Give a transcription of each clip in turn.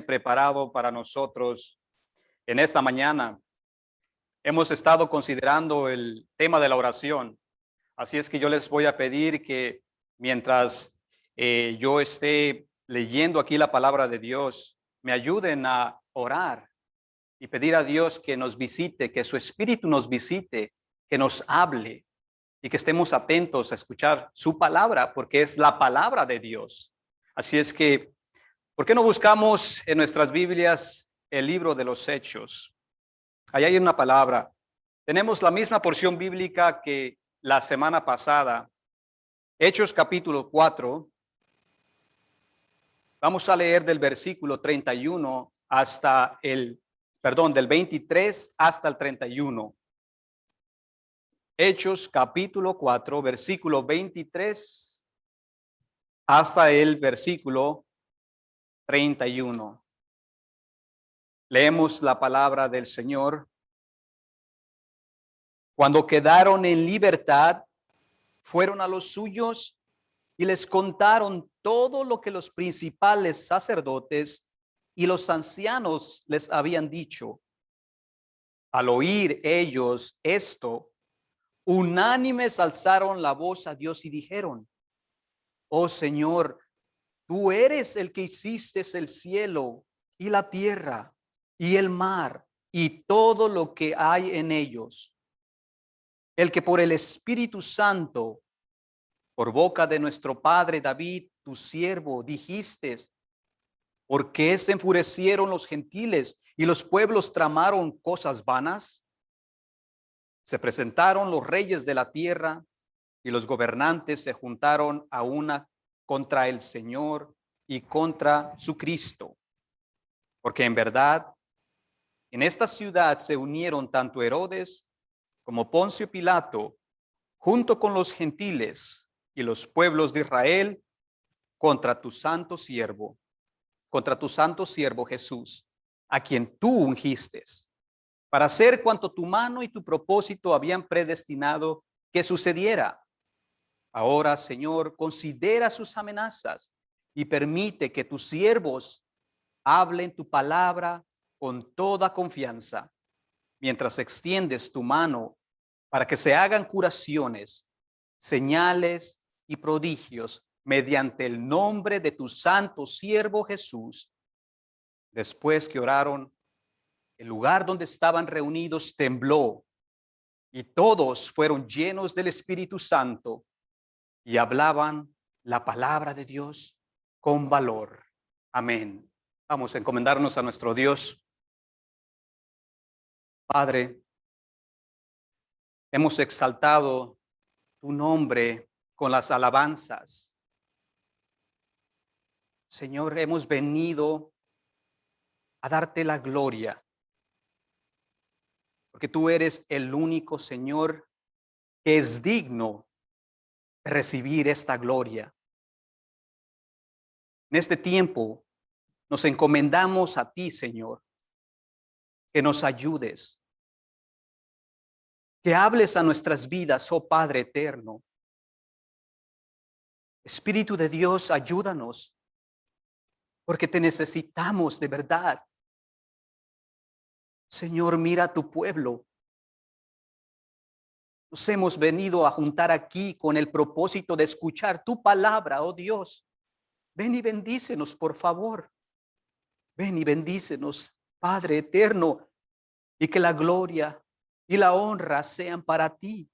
preparado para nosotros en esta mañana. Hemos estado considerando el tema de la oración. Así es que yo les voy a pedir que mientras yo esté leyendo aquí la palabra de Dios, me ayuden a orar y pedir a Dios que nos visite, que su Espíritu nos visite, que nos hable y que estemos atentos a escuchar su palabra, porque es la palabra de Dios. Así es que, ¿por qué no buscamos en nuestras Biblias el libro de los Hechos? Ahí hay una palabra. Tenemos la misma porción bíblica que la semana pasada. Hechos capítulo 4. Vamos a leer del versículo 31 hasta del 23 hasta el 31. Hechos capítulo 4, versículo 23 hasta el versículo 31. Leemos la palabra del Señor. Cuando quedaron en libertad, fueron a los suyos y les contaron todo lo que los principales sacerdotes y los ancianos les habían dicho. Al oír ellos esto, unánimes alzaron la voz a Dios y dijeron: Oh Señor, tú eres el que hiciste el cielo y la tierra y el mar y todo lo que hay en ellos. El que por el Espíritu Santo, por boca de nuestro padre David, tu siervo, dijiste: ¿por qué se enfurecieron los gentiles y los pueblos tramaron cosas vanas? Se presentaron los reyes de la tierra y los gobernantes se juntaron a una contra el Señor y contra su Cristo. Porque en verdad, en esta ciudad se unieron tanto Herodes como Poncio Pilato, junto con los gentiles y los pueblos de Israel, contra tu santo siervo Jesús, a quien tú ungiste, para hacer cuanto tu mano y tu propósito habían predestinado que sucediera. Ahora, Señor, considera sus amenazas y permite que tus siervos hablen tu palabra con toda confianza, mientras extiendes tu mano para que se hagan curaciones, señales y prodigios mediante el nombre de tu santo siervo Jesús. Después que oraron, el lugar donde estaban reunidos tembló y todos fueron llenos del Espíritu Santo y hablaban la palabra de Dios con valor. Amén. Vamos a encomendarnos a nuestro Dios. Padre, hemos exaltado tu nombre con las alabanzas. Señor, hemos venido a darte la gloria, porque tú eres el único Señor que es digno de recibir esta gloria. En este tiempo nos encomendamos a ti, Señor, que nos ayudes, que hables a nuestras vidas, oh Padre eterno. Espíritu de Dios, ayúdanos, porque te necesitamos de verdad. Señor, mira a tu pueblo. Nos hemos venido a juntar aquí con el propósito de escuchar tu palabra, oh Dios. Ven y bendícenos, por favor. Ven y bendícenos, Padre eterno, y que la gloria y la honra sean para ti.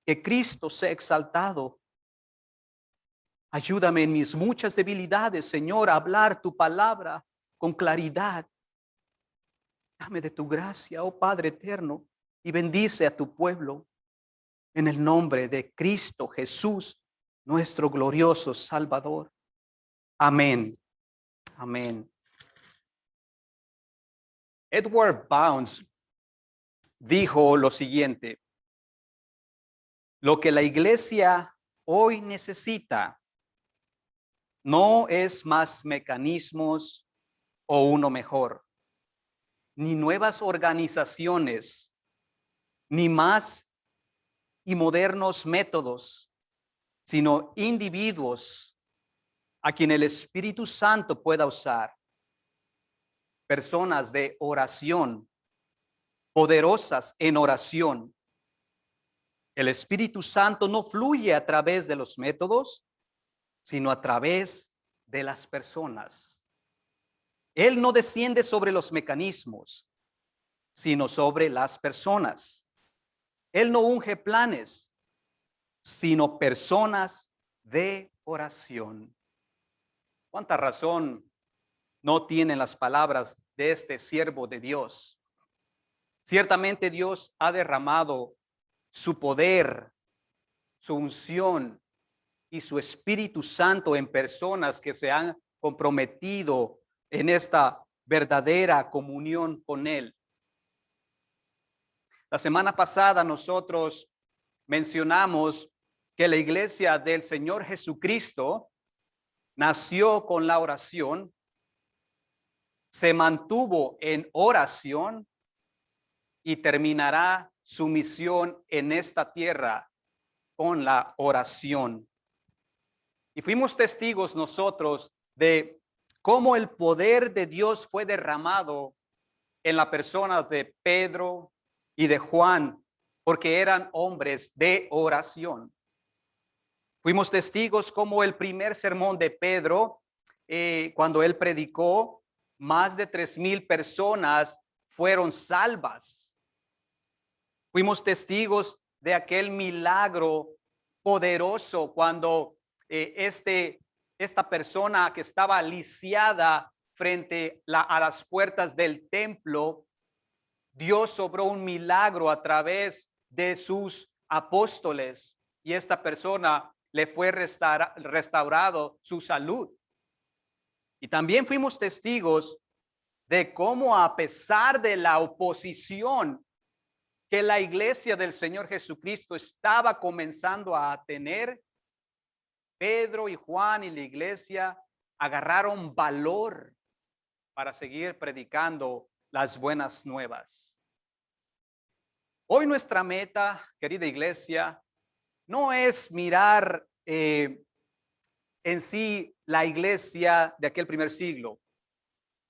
Que Cristo sea exaltado. Ayúdame en mis muchas debilidades, Señor, a hablar tu palabra con claridad. Dame de tu gracia, oh Padre eterno, y bendice a tu pueblo en el nombre de Cristo Jesús, nuestro glorioso Salvador. Amén. Amén. Edward Bounds dijo lo siguiente: lo que la iglesia hoy necesita no es más mecanismos o uno mejor, ni nuevas organizaciones, ni más y modernos métodos, sino individuos a quien el Espíritu Santo pueda usar personas de oración, poderosas en oración. El Espíritu Santo no fluye a través de los métodos, sino a través de las personas. Él no desciende sobre los mecanismos, sino sobre las personas. Él no unge planes, sino personas de oración. ¿Cuánta razón no tienen las palabras de este siervo de Dios? Ciertamente Dios ha derramado su poder, su unción y su Espíritu Santo en personas que se han comprometido en esta verdadera comunión con Él. La semana pasada nosotros mencionamos que la iglesia del Señor Jesucristo nació con la oración, se mantuvo en oración y terminará su misión en esta tierra con la oración. Y fuimos testigos nosotros de cómo el poder de Dios fue derramado en la persona de Pedro y de Juan, porque eran hombres de oración. Fuimos testigos como el primer sermón de Pedro, cuando él predicó, más de 3,000 personas fueron salvas. Fuimos testigos de aquel milagro poderoso cuando esta persona que estaba lisiada frente a las puertas del templo, Dios obró un milagro a través de sus apóstoles y esta persona le fue restaurado su salud. Y también fuimos testigos de cómo, a pesar de la oposición que la iglesia del Señor Jesucristo estaba comenzando a tener, Pedro y Juan y la iglesia agarraron valor para seguir predicando las buenas nuevas. Hoy nuestra meta, querida iglesia, no es mirar en sí la iglesia de aquel primer siglo.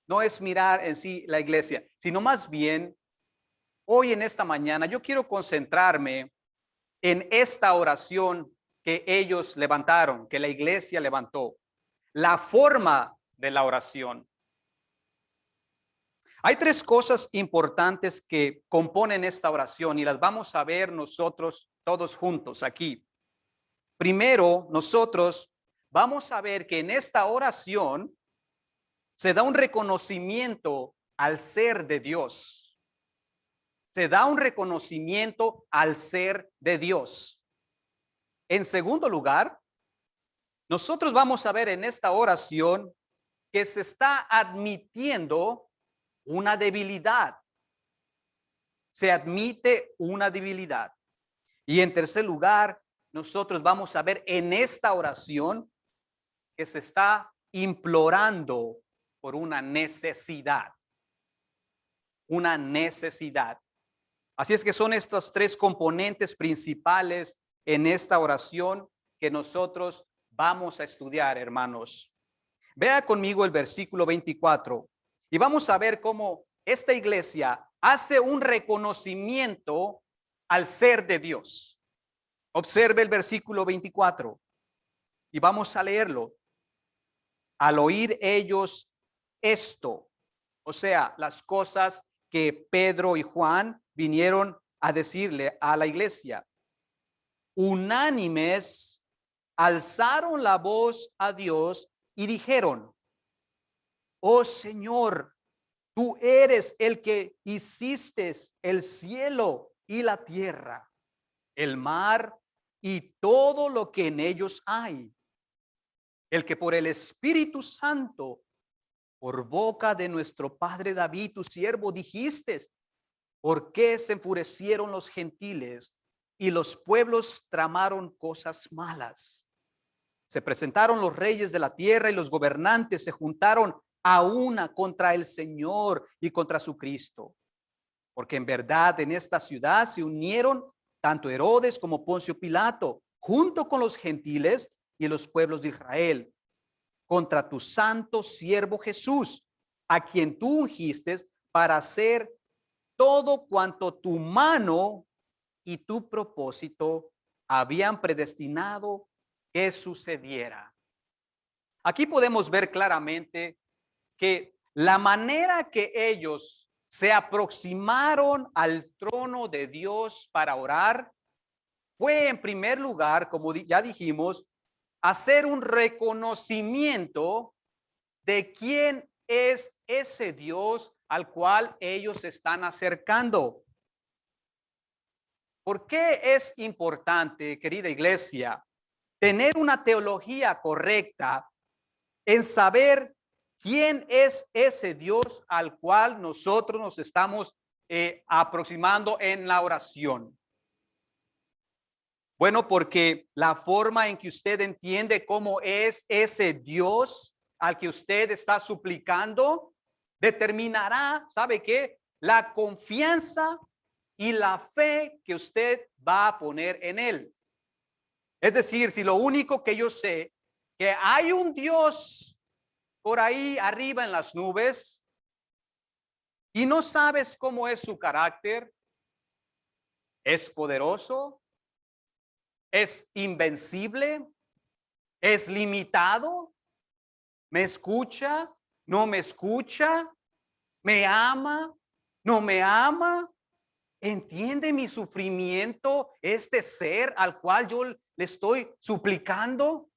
No es mirar en sí la iglesia, sino más bien, hoy en esta mañana, yo quiero concentrarme en esta oración que ellos levantaron, que la iglesia levantó, la forma de la oración. Hay 3 cosas importantes que componen esta oración y las vamos a ver nosotros todos juntos aquí. Primero, nosotros vamos a ver que en esta oración se da un reconocimiento al ser de Dios. Se da un reconocimiento al ser de Dios. En segundo lugar, nosotros vamos a ver en esta oración que se está admitiendo una debilidad. Se admite una debilidad. Y en tercer lugar, nosotros vamos a ver en esta oración que se está implorando por una necesidad. Una necesidad. Así es que son estas 3 componentes principales en esta oración que nosotros vamos a estudiar, hermanos. Vea conmigo el versículo 24 y vamos a ver cómo esta iglesia hace un reconocimiento al ser de Dios. Observe el versículo 24 y vamos a leerlo. Al oír ellos esto, o sea, las cosas que Pedro y Juan vinieron a decirle a la iglesia, unánimes alzaron la voz a Dios y dijeron, oh Señor, tú eres el que hiciste el cielo y la tierra, el mar y todo lo que en ellos hay, el que por el Espíritu Santo, por boca de nuestro padre David, tu siervo, dijiste, ¿por qué se enfurecieron los gentiles y los pueblos tramaron cosas malas? Se presentaron los reyes de la tierra y los gobernantes se juntaron a una contra el Señor y contra su Cristo. Porque en verdad en esta ciudad se unieron tanto Herodes como Poncio Pilato, junto con los gentiles y los pueblos de Israel, contra tu santo siervo Jesús, a quien tú ungiste para hacer todo cuanto tu mano y tu propósito habían predestinado que sucediera. Aquí podemos ver claramente que la manera que ellos se aproximaron al trono de Dios para orar fue, en primer lugar, como ya dijimos, hacer un reconocimiento de quién es ese Dios al cual ellos se están acercando. ¿Por qué es importante, querida iglesia, tener una teología correcta en saber quién es ese Dios al cual nosotros nos estamos aproximando en la oración? Bueno, porque la forma en que usted entiende cómo es ese Dios al que usted está suplicando determinará, ¿sabe qué? La confianza y la fe que usted va a poner en él. Es decir, si lo único que yo sé que hay un Dios por ahí arriba en las nubes y no sabes cómo es su carácter, es poderoso, es invencible, es limitado, me escucha, no me escucha, me ama, no me ama, entiende mi sufrimiento, este ser al cual yo le estoy suplicando.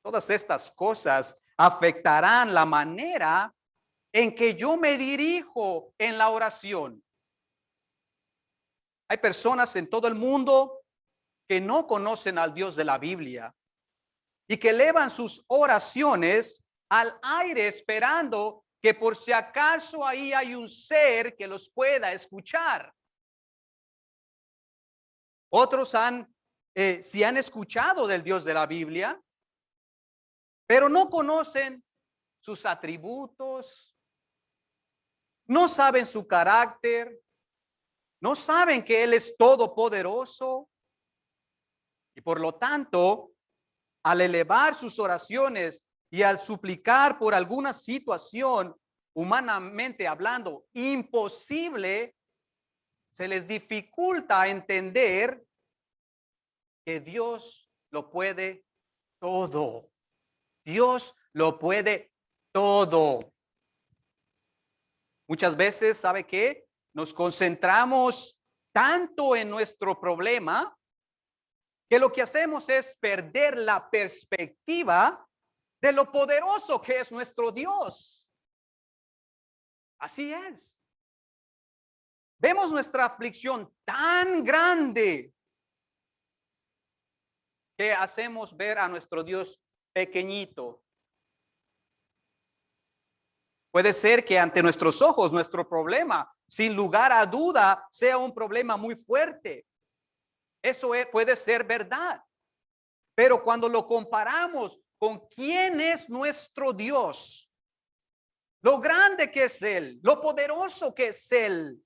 Todas estas cosas afectarán la manera en que yo me dirijo en la oración. Hay personas en todo el mundo que no conocen al Dios de la Biblia y que elevan sus oraciones al aire esperando que por si acaso ahí hay un ser que los pueda escuchar. Otros si han escuchado del Dios de la Biblia, pero no conocen sus atributos, no saben su carácter, no saben que Él es todopoderoso y por lo tanto, al elevar sus oraciones y al suplicar por alguna situación, humanamente hablando, imposible, se les dificulta entender que Dios lo puede todo. Dios lo puede todo. Muchas veces, ¿sabe qué? Nos concentramos tanto en nuestro problema que lo que hacemos es perder la perspectiva de lo poderoso que es nuestro Dios. Así es. Vemos nuestra aflicción tan grande que hacemos ver a nuestro Dios pequeñito. Puede ser que ante nuestros ojos nuestro problema, sin lugar a duda, sea un problema muy fuerte. Eso puede ser verdad. Pero cuando lo comparamos con quién es nuestro Dios, lo grande que es Él, lo poderoso que es Él,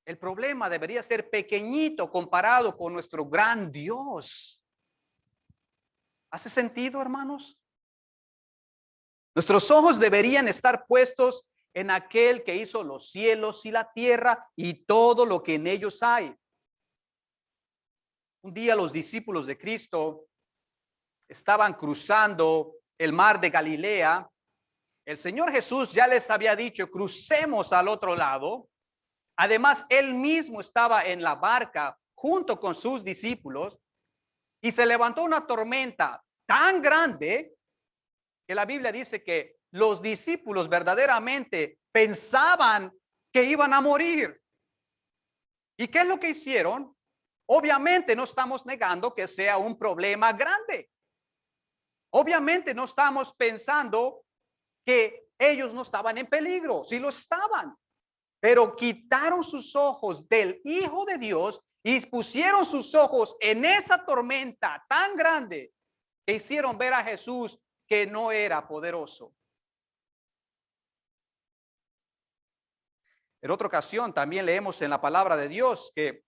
el problema debería ser pequeñito comparado con nuestro gran Dios. ¿Hace sentido, hermanos? Nuestros ojos deberían estar puestos en aquel que hizo los cielos y la tierra y todo lo que en ellos hay. Un día los discípulos de Cristo estaban cruzando el mar de Galilea. El Señor Jesús ya les había dicho, crucemos al otro lado. Además, él mismo estaba en la barca junto con sus discípulos y se levantó una tormenta tan grande que la Biblia dice que los discípulos verdaderamente pensaban que iban a morir. ¿Y qué es lo que hicieron? Obviamente no estamos negando que sea un problema grande. Obviamente no estamos pensando que ellos no estaban en peligro, sí lo estaban, pero quitaron sus ojos del Hijo de Dios y pusieron sus ojos en esa tormenta tan grande que hicieron ver a Jesús que no era poderoso. En otra ocasión también leemos en la palabra de Dios que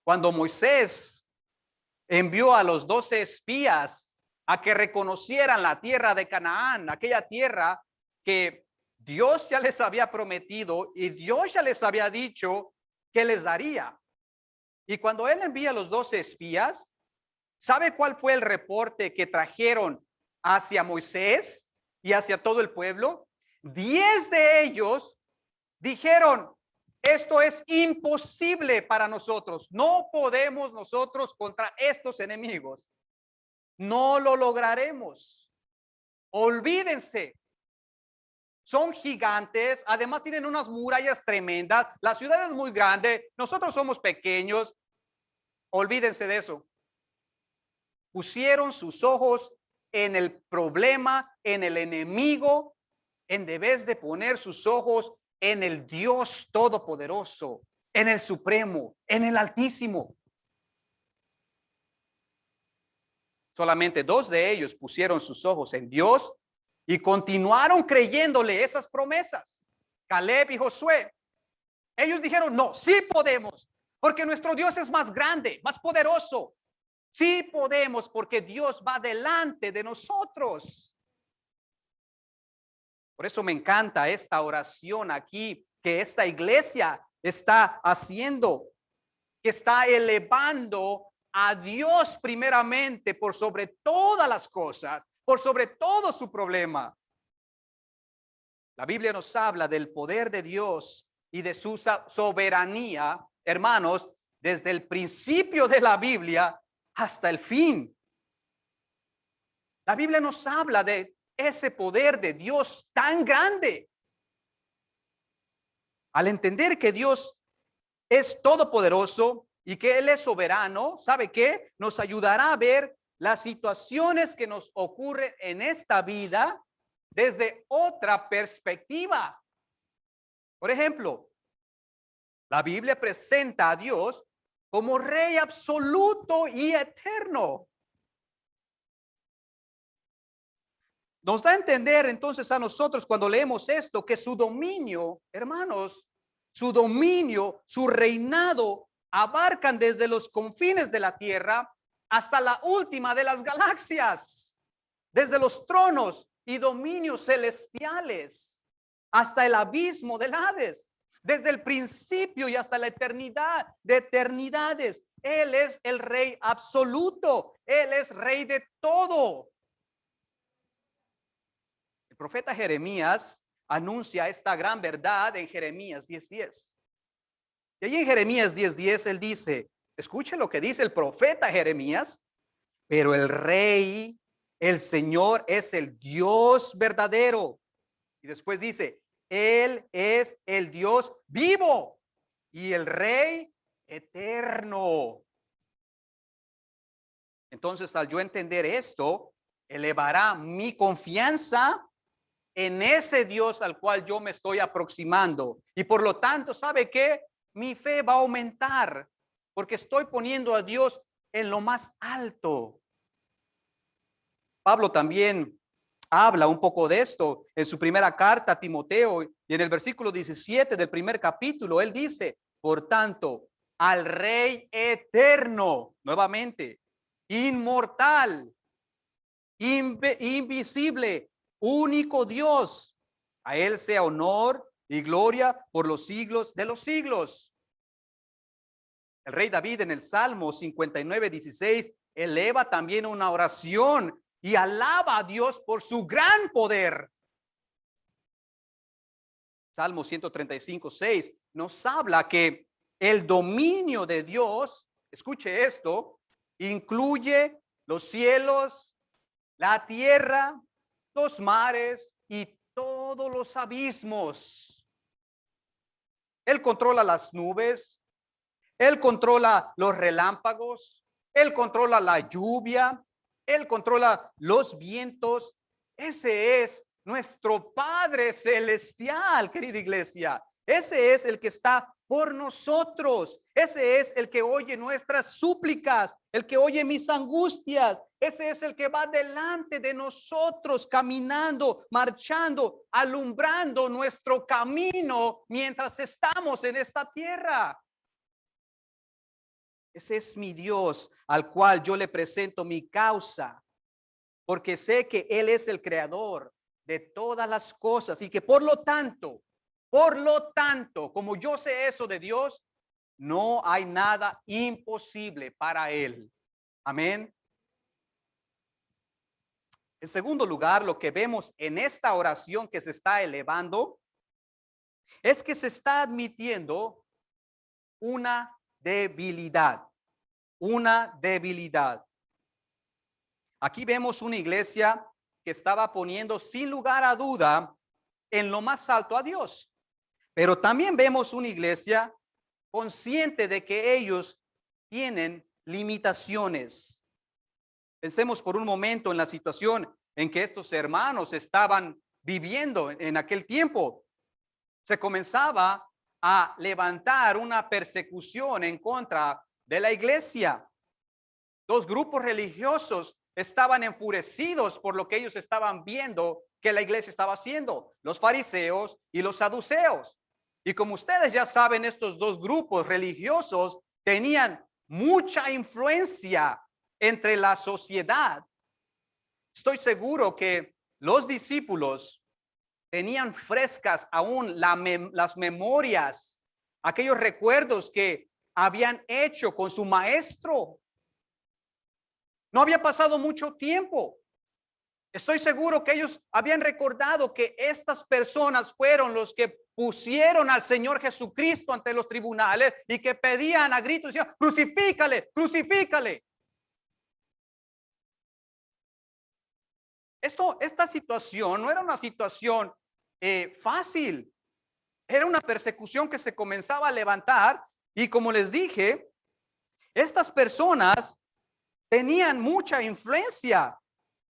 cuando Moisés envió a los 12 espías a que reconocieran la tierra de Canaán, aquella tierra que Dios ya les había prometido y Dios ya les había dicho que les daría. Y cuando él envía a los 12 espías, ¿sabe cuál fue el reporte que trajeron hacia Moisés y hacia todo el pueblo? 10 de ellos dijeron, esto es imposible para nosotros. No podemos nosotros contra estos enemigos. No lo lograremos. Olvídense. Son gigantes, además tienen unas murallas tremendas, la ciudad es muy grande, nosotros somos pequeños. Olvídense de eso. Pusieron sus ojos en el problema, en el enemigo, en vez de poner sus ojos en el Dios Todopoderoso, en el Supremo, en el Altísimo. Solamente 2 de ellos pusieron sus ojos en Dios y continuaron creyéndole esas promesas. Caleb y Josué. Ellos dijeron, no, sí podemos, porque nuestro Dios es más grande, más poderoso. Sí podemos, porque Dios va delante de nosotros. Por eso me encanta esta oración aquí que esta iglesia está haciendo, que está elevando a Dios primeramente por sobre todas las cosas, por sobre todo su problema. La Biblia nos habla del poder de Dios y de su soberanía, hermanos, desde el principio de la Biblia hasta el fin. La Biblia nos habla de ese poder de Dios tan grande. Al entender que Dios es todopoderoso y que Él es soberano, ¿sabe qué? Nos ayudará a ver las situaciones que nos ocurren en esta vida desde otra perspectiva. Por ejemplo, la Biblia presenta a Dios como Rey absoluto y eterno. Nos da a entender entonces a nosotros cuando leemos esto que su dominio, hermanos, su dominio, su reinado abarcan desde los confines de la tierra hasta la última de las galaxias, desde los tronos y dominios celestiales hasta el abismo del Hades, desde el principio y hasta la eternidad de eternidades. Él es el Rey absoluto, Él es Rey de todo. El profeta Jeremías anuncia esta gran verdad en Jeremías 10:10. Y allí en Jeremías 10:10 él dice, escuche lo que dice el profeta Jeremías, pero el Rey, el Señor es el Dios verdadero. Y después dice, Él es el Dios vivo y el Rey eterno. Entonces, al yo entender esto, elevará mi confianza en ese Dios al cual yo me estoy aproximando. Y por lo tanto, ¿sabe qué? Mi fe va a aumentar porque estoy poniendo a Dios en lo más alto. Pablo también habla un poco de esto en su primera carta a Timoteo y en el versículo 17 del primer capítulo, él dice, por tanto, al Rey eterno, nuevamente, inmortal, invisible, único Dios, a él sea honor y gloria por los siglos de los siglos. El rey David en el Salmo 59:16 eleva también una oración y alaba a Dios por su gran poder. Salmo 135:6 nos habla que el dominio de Dios, escuche esto, incluye los cielos, la tierra, los mares y todos los abismos. Él controla las nubes, Él controla los relámpagos, Él controla la lluvia, Él controla los vientos. Ese es nuestro Padre celestial, querida iglesia. Ese es el que está por nosotros. Ese es el que oye nuestras súplicas, el que oye mis angustias. Ese es el que va delante de nosotros, caminando, marchando, alumbrando nuestro camino mientras estamos en esta tierra. Ese es mi Dios al cual yo le presento mi causa. porque sé que Él es el creador de todas las cosas y que por lo tanto, como yo sé eso de Dios, no hay nada imposible para Él. Amén. En segundo lugar, lo que vemos en esta oración que se está elevando es que se está admitiendo una debilidad, una debilidad. Aquí vemos una iglesia que estaba poniendo sin lugar a duda en lo más alto a Dios, pero también vemos una iglesia consciente de que ellos tienen limitaciones. Pensemos por un momento en la situación en que estos hermanos estaban viviendo en aquel tiempo. Se comenzaba a levantar una persecución en contra de la iglesia. Dos grupos religiosos estaban enfurecidos por lo que ellos estaban viendo que la iglesia estaba haciendo, los fariseos y los saduceos. Y como ustedes ya saben, estos dos grupos religiosos tenían mucha influencia entre la sociedad. Estoy seguro que los discípulos tenían frescas aún las memorias, aquellos recuerdos que habían hecho con su maestro. No había pasado mucho tiempo. Estoy seguro que ellos habían recordado que estas personas fueron los que pusieron al Señor Jesucristo ante los tribunales y que pedían a gritos, decían, crucifícale, crucifícale. Esta situación no era una situación fácil. Era una persecución que se comenzaba a levantar y como les dije, estas personas tenían mucha influencia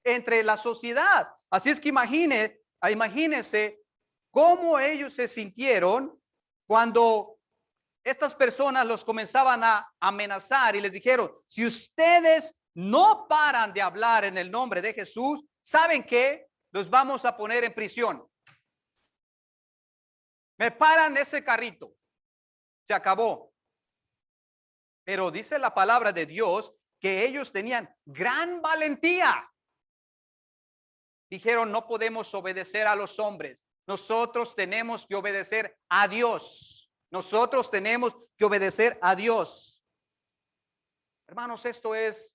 entre la sociedad. Así es que imagínense cómo ellos se sintieron cuando estas personas los comenzaban a amenazar y les dijeron, si ustedes no paran de hablar en el nombre de Jesús, ¿saben qué? Los vamos a poner en prisión. Me paran ese carrito. Se acabó. Pero dice la palabra de Dios que ellos tenían gran valentía. Dijeron, no podemos obedecer a los hombres. Nosotros tenemos que obedecer a Dios. Nosotros tenemos que obedecer a Dios. Hermanos, esto es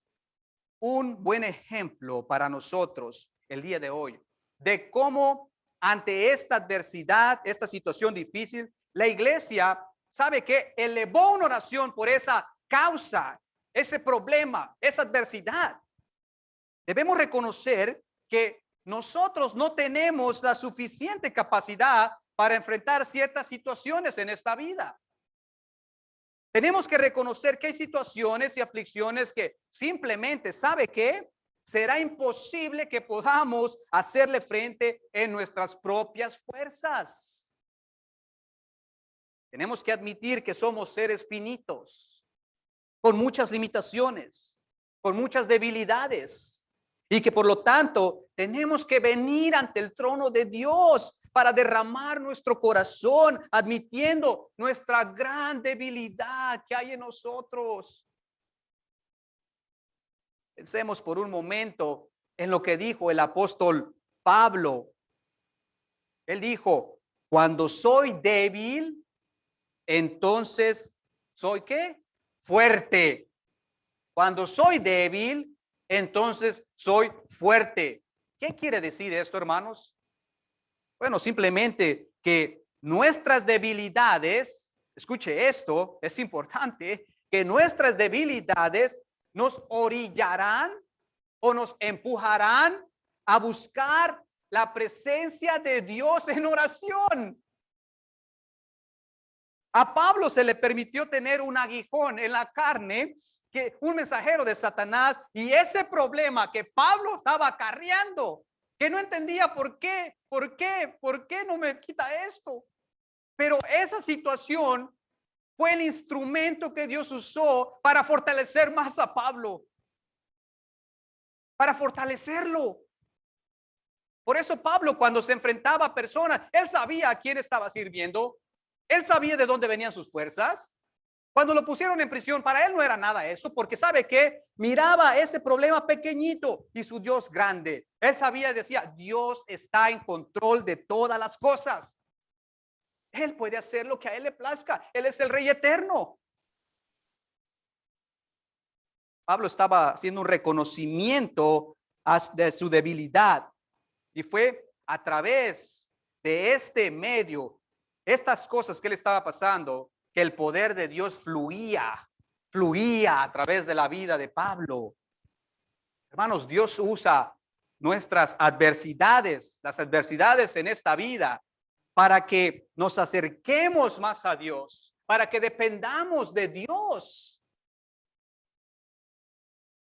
un buen ejemplo para nosotros el día de hoy de cómo ante esta adversidad, esta situación difícil, la iglesia sabe que elevó una oración por esa causa, ese problema, esa adversidad. Debemos reconocer que nosotros no tenemos la suficiente capacidad para enfrentar ciertas situaciones en esta vida. Tenemos que reconocer que hay situaciones y aflicciones que simplemente, ¿sabe qué? Será imposible que podamos hacerle frente en nuestras propias fuerzas. Tenemos que admitir que somos seres finitos, con muchas limitaciones, con muchas debilidades, y que por lo tanto tenemos que venir ante el trono de Dios para derramar nuestro corazón, admitiendo nuestra gran debilidad que hay en nosotros. Pensemos por un momento en lo que dijo el apóstol Pablo. Él dijo, cuando soy débil, entonces soy ¿qué? Fuerte. Cuando soy débil, entonces soy fuerte. ¿Qué quiere decir esto, hermanos? Bueno, simplemente que nuestras debilidades, escuche esto, es importante, que nuestras debilidades nos orillarán o nos empujarán a buscar la presencia de Dios en oración. A Pablo se le permitió tener un aguijón en la carne, que un mensajero de Satanás, y ese problema que Pablo estaba acarreando, que no entendía por qué no me quita esto. Pero esa situación fue el instrumento que Dios usó para fortalecer más a Pablo, para fortalecerlo. Por eso Pablo, cuando se enfrentaba a personas, él sabía a quién estaba sirviendo, él sabía de dónde venían sus fuerzas, Cuando lo pusieron en prisión, para él no era nada eso, porque sabe que miraba ese problema pequeñito y su Dios grande. Él sabía y decía, Dios está en control de todas las cosas. Él puede hacer lo que a él le plazca. Él es el Rey eterno. Pablo estaba haciendo un reconocimiento de su debilidad y fue a través de este medio, estas cosas que le estaba pasando, que el poder de Dios fluía a través de la vida de Pablo. Hermanos, Dios usa nuestras adversidades, las adversidades en esta vida, para que nos acerquemos más a Dios, para que dependamos de Dios.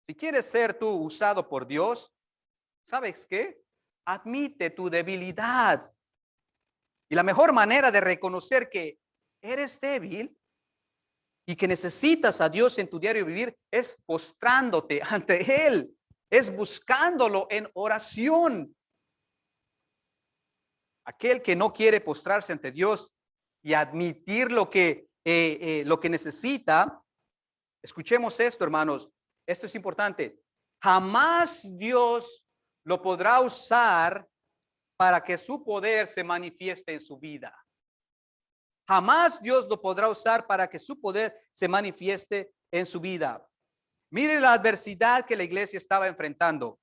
Si quieres ser tú usado por Dios, ¿sabes qué? Admite tu debilidad. Y la mejor manera de reconocer que eres débil y que necesitas a Dios en tu diario vivir es postrándote ante Él, es buscándolo en oración. Aquel que no quiere postrarse ante Dios y admitir lo que necesita, escuchemos esto, hermanos, esto es importante. Jamás Dios lo podrá usar para que su poder se manifieste en su vida. Jamás Dios lo podrá usar para que su poder se manifieste en su vida. Mire la adversidad que la iglesia estaba enfrentando.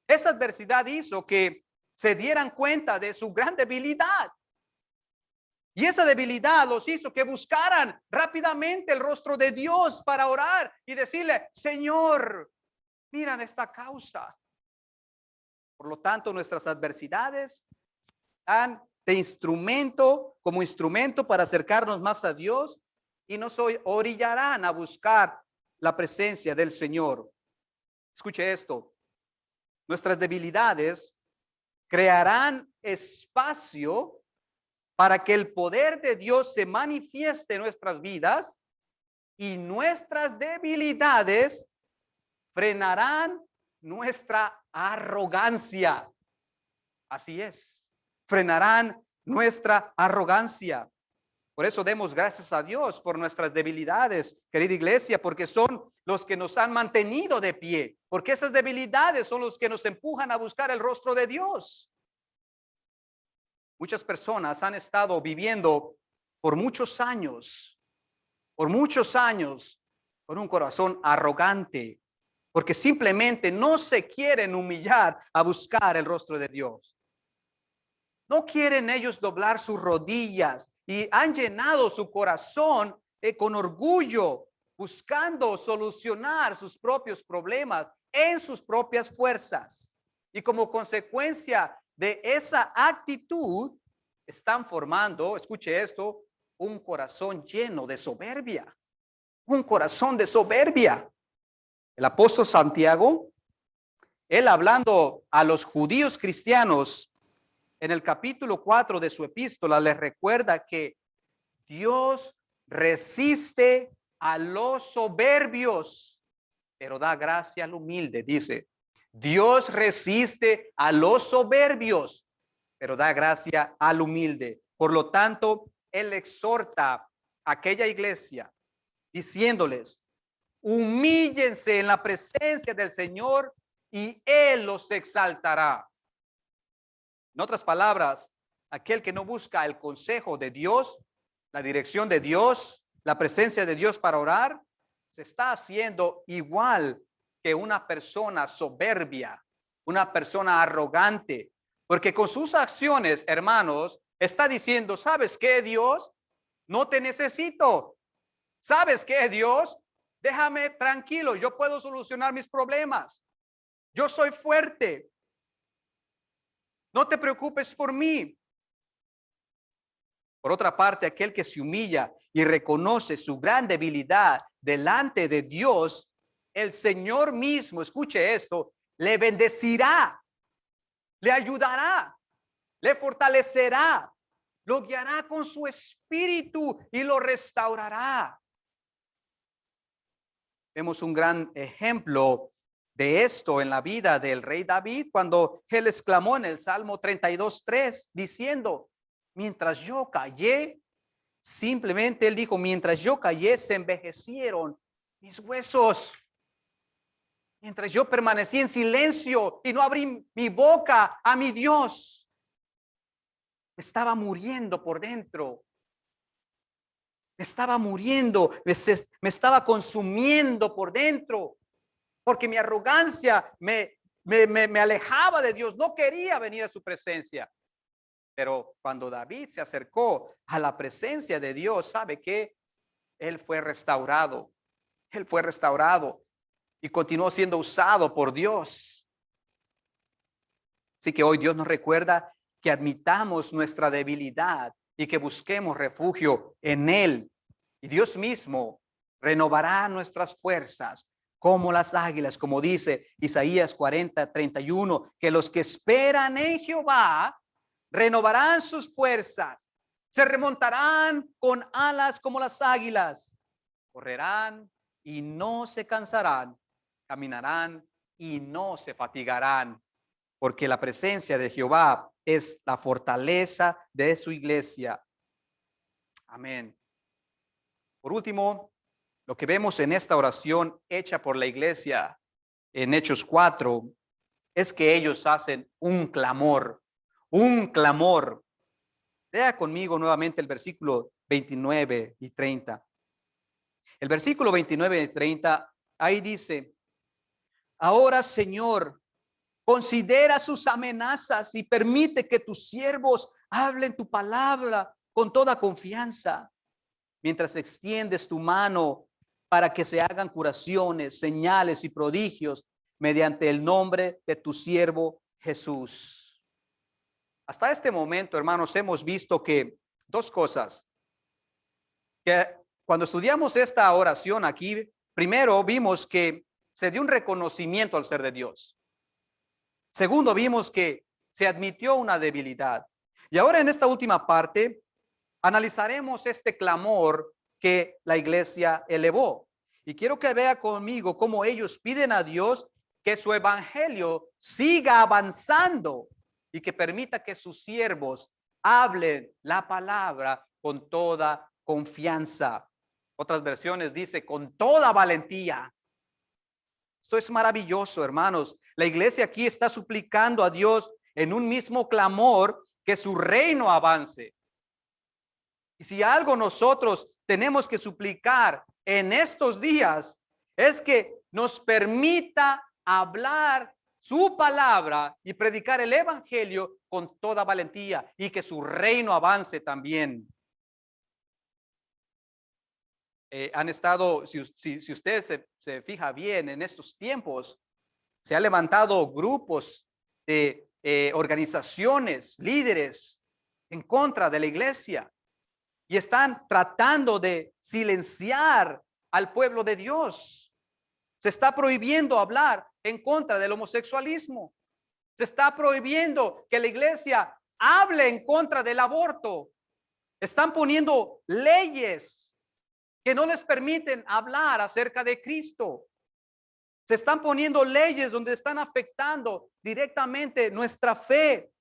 Esa adversidad hizo que se dieran cuenta de su gran debilidad. Y esa debilidad los hizo que buscaran rápidamente el rostro de Dios para orar y decirle, Señor, miran esta causa. Por lo tanto, nuestras adversidades dan de instrumento, como instrumento para acercarnos más a Dios y nos orillarán a buscar la presencia del Señor. Escuche esto. Nuestras debilidades crearán espacio para que el poder de Dios se manifieste en nuestras vidas y nuestras debilidades frenarán nuestra arrogancia. Así es, frenarán nuestra arrogancia. Por eso demos gracias a Dios por nuestras debilidades, querida iglesia, porque son los que nos han mantenido de pie, porque esas debilidades son los que nos empujan a buscar el rostro de Dios. Muchas personas han estado viviendo por muchos años, con un corazón arrogante, porque simplemente no se quieren humillar a buscar el rostro de Dios. No quieren ellos doblar sus rodillas y han llenado su corazón con orgullo, buscando solucionar sus propios problemas en sus propias fuerzas. Y como consecuencia de esa actitud, están formando, escuche esto, un corazón lleno de soberbia. Un corazón de soberbia. El apóstol Santiago, él hablando a los judíos cristianos, en el capítulo 4 de su epístola les recuerda que Dios resiste a los soberbios, pero da gracia al humilde. Dice, Dios resiste a los soberbios, pero da gracia al humilde. Por lo tanto, él exhorta a aquella iglesia diciéndoles, humíllense en la presencia del Señor y Él los exaltará. En otras palabras, aquel que no busca el consejo de Dios, la dirección de Dios, la presencia de Dios para orar, se está haciendo igual que una persona soberbia, una persona arrogante, porque con sus acciones, hermanos, está diciendo, ¿sabes qué, Dios? No te necesito. ¿Sabes qué, Dios? Déjame tranquilo, yo puedo solucionar mis problemas. Yo soy fuerte. No te preocupes por mí. Por otra parte, aquel que se humilla y reconoce su gran debilidad delante de Dios, el Señor mismo, escuche esto, le bendecirá, le ayudará, le fortalecerá, lo guiará con su espíritu y lo restaurará. Vemos un gran ejemplo de esto en la vida del rey David cuando él exclamó en el Salmo 32:3 diciendo, mientras yo callé, simplemente él dijo, mientras yo callé, se envejecieron mis huesos. Mientras yo permanecí en silencio y no abrí mi boca a mi Dios, estaba muriendo por dentro. Estaba muriendo, me estaba consumiendo por dentro, porque mi arrogancia me alejaba de Dios. No quería venir a su presencia. Pero cuando David se acercó a la presencia de Dios, ¿sabe qué? Él fue restaurado. Él fue restaurado y continuó siendo usado por Dios. Así que hoy Dios nos recuerda que admitamos nuestra debilidad y que busquemos refugio en Él. Y Dios mismo renovará nuestras fuerzas como las águilas, como dice Isaías 40:31, que los que esperan en Jehová renovarán sus fuerzas, se remontarán con alas como las águilas, correrán y no se cansarán, caminarán y no se fatigarán, porque la presencia de Jehová es la fortaleza de su iglesia. Amén. Por último, lo que vemos en esta oración hecha por la iglesia en Hechos 4 es que ellos hacen un clamor, un clamor. Lea conmigo nuevamente el versículo 29 y 30. El versículo 29 y 30, ahí dice, ahora Señor, considera sus amenazas y permite que tus siervos hablen tu palabra con toda confianza, mientras extiendes tu mano para que se hagan curaciones, señales y prodigios mediante el nombre de tu siervo Jesús. Hasta este momento, hermanos, hemos visto que dos cosas. Que cuando estudiamos esta oración aquí, primero vimos que se dio un reconocimiento al ser de Dios. Segundo, vimos que se admitió una debilidad. Y ahora en esta última parte, analizaremos este clamor que la iglesia elevó. Y quiero que vea conmigo cómo ellos piden a Dios que su evangelio siga avanzando y que permita que sus siervos hablen la palabra con toda confianza. Otras versiones dice con toda valentía. Esto es maravilloso, hermanos. La iglesia aquí está suplicando a Dios en un mismo clamor que su reino avance. Y si algo nosotros tenemos que suplicar en estos días es que nos permita hablar su palabra y predicar el evangelio con toda valentía y que su reino avance también. Han estado, si usted se fija bien en estos tiempos, se han levantado grupos de organizaciones, líderes en contra de la iglesia y están tratando de silenciar al pueblo de Dios. Se está prohibiendo hablar en contra del homosexualismo. Se está prohibiendo que la iglesia hable en contra del aborto. Están poniendo leyes que no les permiten hablar acerca de Cristo. Se están poniendo leyes donde están afectando directamente nuestra fe.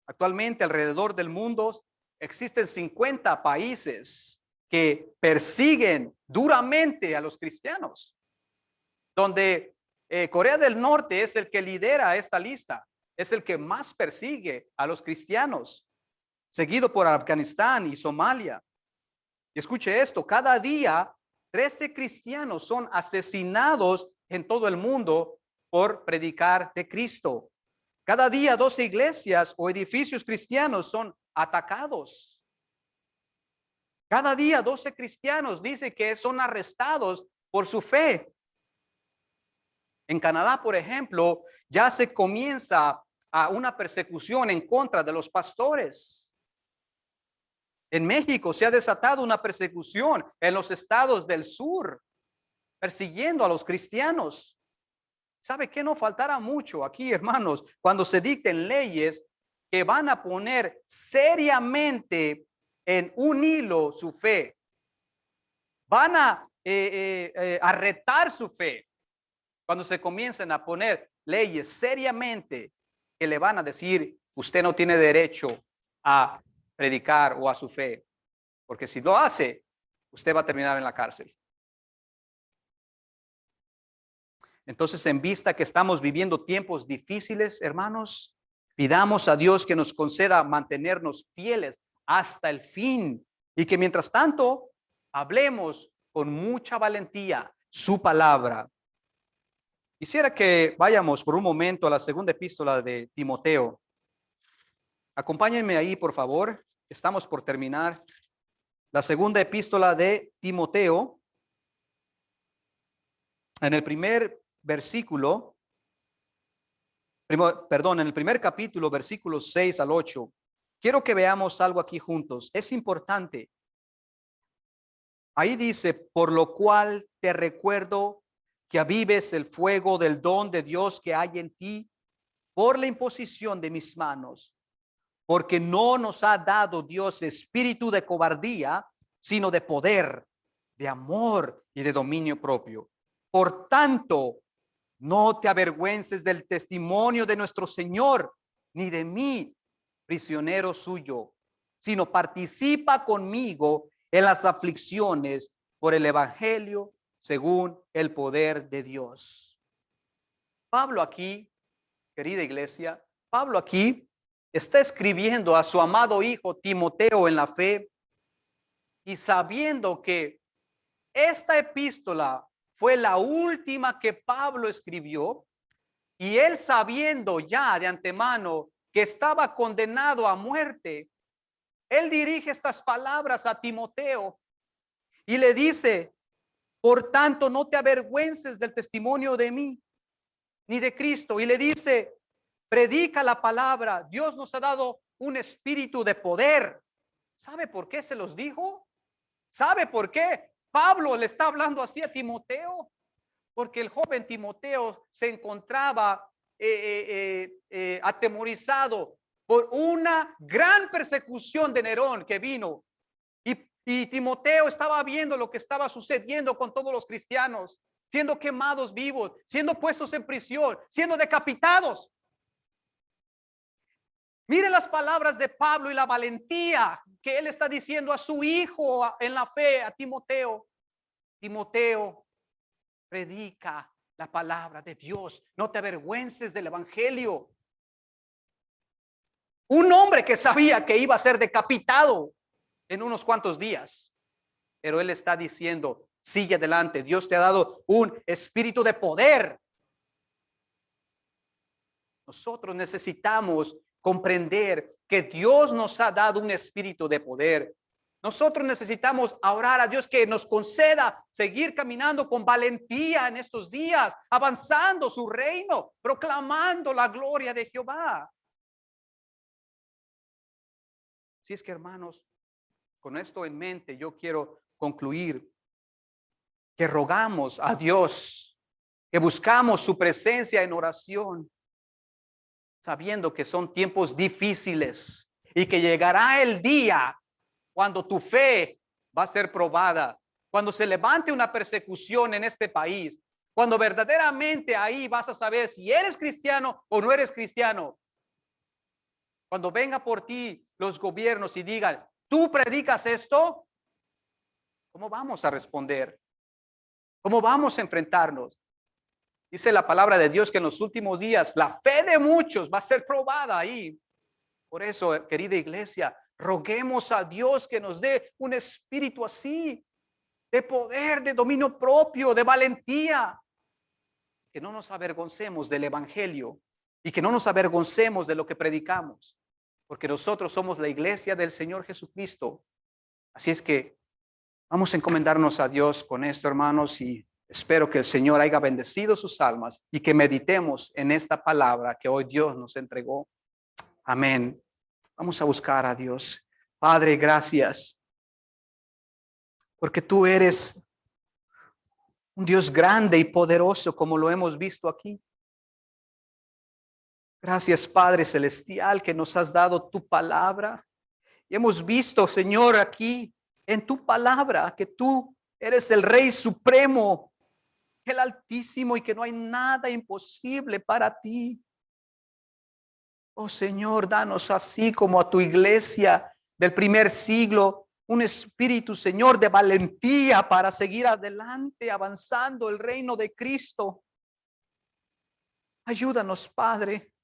Actualmente alrededor del mundo existen 50 países que persiguen duramente a los cristianos, donde Corea del Norte es el que lidera esta lista, es el que más persigue a los cristianos, seguido por Afganistán y Somalia. Y escuche esto, cada día 13 cristianos son asesinados en todo el mundo por predicar de Cristo. Cada día 12 iglesias o edificios cristianos son atacados. Cada día 12 cristianos dice que son arrestados por su fe. En Canadá, por ejemplo, ya se comienza a una persecución en contra de los pastores. En México se ha desatado una persecución en los estados del sur, persiguiendo a los cristianos. ¿Sabe qué? No faltará mucho aquí, hermanos, cuando se dicten leyes que van a poner seriamente en un hilo su fe. Van a retar su fe. Cuando se comiencen a poner leyes seriamente que le van a decir, usted no tiene derecho a predicar o a su fe, porque si lo hace, usted va a terminar en la cárcel. Entonces, en vista que estamos viviendo tiempos difíciles, hermanos, pidamos a Dios que nos conceda mantenernos fieles hasta el fin y que mientras tanto hablemos con mucha valentía su palabra. Quisiera que vayamos por un momento a la segunda epístola de Timoteo. Acompáñenme ahí, por favor. Estamos por terminar. La segunda epístola de Timoteo, en el primer versículo, en el primer capítulo, versículos 6 al 8. Quiero que veamos algo aquí juntos. Es importante. Ahí dice, por lo cual te recuerdo que avives el fuego del don de Dios que hay en ti por la imposición de mis manos. Porque no nos ha dado Dios espíritu de cobardía, sino de poder, de amor y de dominio propio. Por tanto, no te avergüences del testimonio de nuestro Señor, ni de mí, prisionero suyo, sino participa conmigo en las aflicciones por el evangelio según el poder de Dios. Pablo aquí, querida iglesia, Pablo aquí está escribiendo a su amado hijo Timoteo en la fe y sabiendo que esta epístola fue la última que Pablo escribió y él sabiendo ya de antemano que estaba condenado a muerte, él dirige estas palabras a Timoteo y le dice, por tanto, no te avergüences del testimonio de mí ni de Cristo. Y le dice, predica la palabra. Dios nos ha dado un espíritu de poder. ¿Sabe por qué se los dijo? ¿Sabe por qué Pablo le está hablando así a Timoteo? Porque el joven Timoteo se encontraba atemorizado por una gran persecución de Nerón que vino. Y Timoteo estaba viendo lo que estaba sucediendo con todos los cristianos, siendo quemados vivos, siendo puestos en prisión, siendo decapitados. Miren las palabras de Pablo y la valentía que él está diciendo a su hijo en la fe, a Timoteo. Timoteo, predica la palabra de Dios. No te avergüences del evangelio. Un hombre que sabía que iba a ser decapitado en unos cuantos días, pero él está diciendo, sigue adelante. Dios te ha dado un espíritu de poder. Nosotros necesitamos comprender que Dios nos ha dado un espíritu de poder. Nosotros necesitamos orar a Dios que nos conceda seguir caminando con valentía en estos días, avanzando su reino, proclamando la gloria de Jehová. Así es que, hermanos, con esto en mente, yo quiero concluir que rogamos a Dios, que buscamos su presencia en oración, sabiendo que son tiempos difíciles y que llegará el día cuando tu fe va a ser probada, cuando se levante una persecución en este país, cuando verdaderamente ahí vas a saber si eres cristiano o no eres cristiano. Cuando venga por ti los gobiernos y digan, ¿tú predicas esto? ¿Cómo vamos a responder? ¿Cómo vamos a enfrentarnos? Dice la palabra de Dios que en los últimos días la fe de muchos va a ser probada ahí. Por eso, querida iglesia, roguemos a Dios que nos dé un espíritu así, de poder, de dominio propio, de valentía. Que no nos avergoncemos del evangelio y que no nos avergoncemos de lo que predicamos, porque nosotros somos la iglesia del Señor Jesucristo. Así es que vamos a encomendarnos a Dios con esto, hermanos, y espero que el Señor haya bendecido sus almas y que meditemos en esta palabra que hoy Dios nos entregó. Amén. Vamos a buscar a Dios. Padre, gracias, porque tú eres un Dios grande y poderoso, como lo hemos visto aquí. Gracias, Padre Celestial, que nos has dado tu palabra. Y hemos visto, Señor, aquí en tu palabra, que tú eres el Rey Supremo, el Altísimo, y que no hay nada imposible para ti. Oh Señor, danos así como a tu iglesia, del primer siglo, un espíritu, Señor, de valentía para seguir adelante, avanzando el reino de Cristo. Ayúdanos, Padre.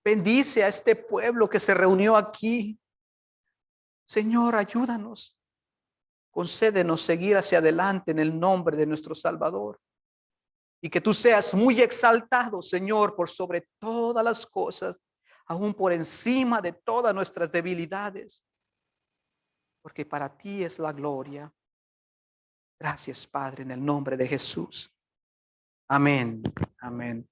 Bendice a este pueblo que se reunió aquí. Señor, ayúdanos. Concédenos seguir hacia adelante en el nombre de nuestro Salvador. Y que tú seas muy exaltado, Señor, por sobre todas las cosas, aún por encima de todas nuestras debilidades. Porque para ti es la gloria. Gracias, Padre, en el nombre de Jesús. Amén. Amén.